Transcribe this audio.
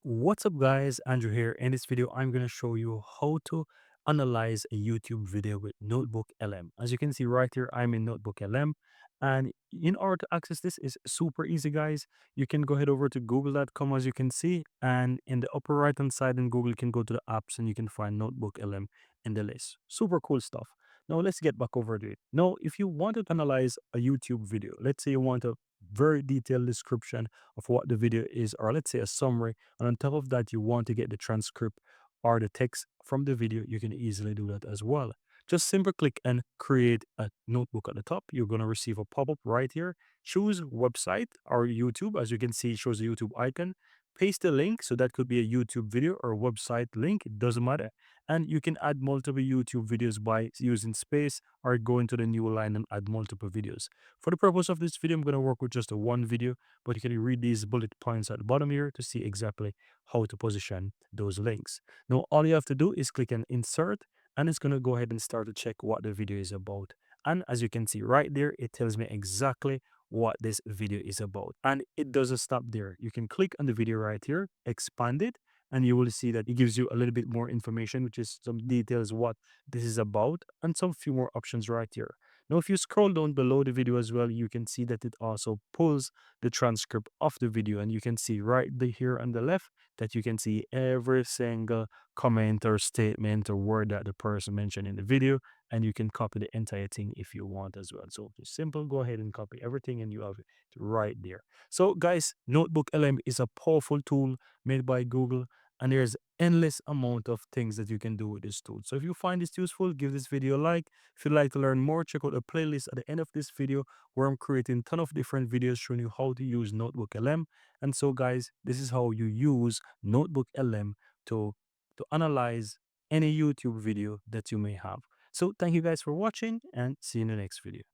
What's up guys, Andrew here. In this video I'm going to show you how to analyze a YouTube video with NotebookLM. As you can see right here, I'm in NotebookLM, and in order to access this is super easy guys. You can go ahead over to google.com, as you can see, and in the upper right hand side in Google you can go to the apps and you can find NotebookLM in the list. Super cool stuff. Now let's get back over to it. Now if you want to analyze a YouTube video, let's say you want a very detailed description of what the video is, or let's say a summary, and on top of that, you want to get the transcript or the text from the video, you can easily do that as well. Just simply click and create a notebook at the top. You're going to receive a pop-up right here. Choose website or YouTube. As you can see, it shows a YouTube icon. Paste the link. So that could be a YouTube video or a website link. It doesn't matter. And you can add multiple YouTube videos by using space or go into the new line and add multiple videos. For the purpose of this video, I'm going to work with just a one video, but you can read these bullet points at the bottom here to see exactly how to position those links. Now, all you have to do is click and insert, and it's going to go ahead and start to check what the video is about. And as you can see right there, it tells me exactly what this video is about. And it doesn't stop there. You can click on the video right here, expand it, and you will see that it gives you a little bit more information, which is some details what this is about, and some few more options right here. Now, if you scroll down below the video as well, you can see that it also pulls the transcript of the video, and you can see right here on the left that you can see every single comment or statement or word that the person mentioned in the video, and you can copy the entire thing if you want as well. So it's simple, go ahead and copy everything and you have it right there. So guys, NotebookLM is a powerful tool made by Google, and there's endless amount of things that you can do with this tool. So if you find this useful, give this video a like. If you'd like to learn more, check out the playlist at the end of this video where I'm creating a ton of different videos showing you how to use NotebookLM. And so guys, this is how you use NotebookLM to analyze any YouTube video that you may have. So thank you guys for watching, and see you in the next video.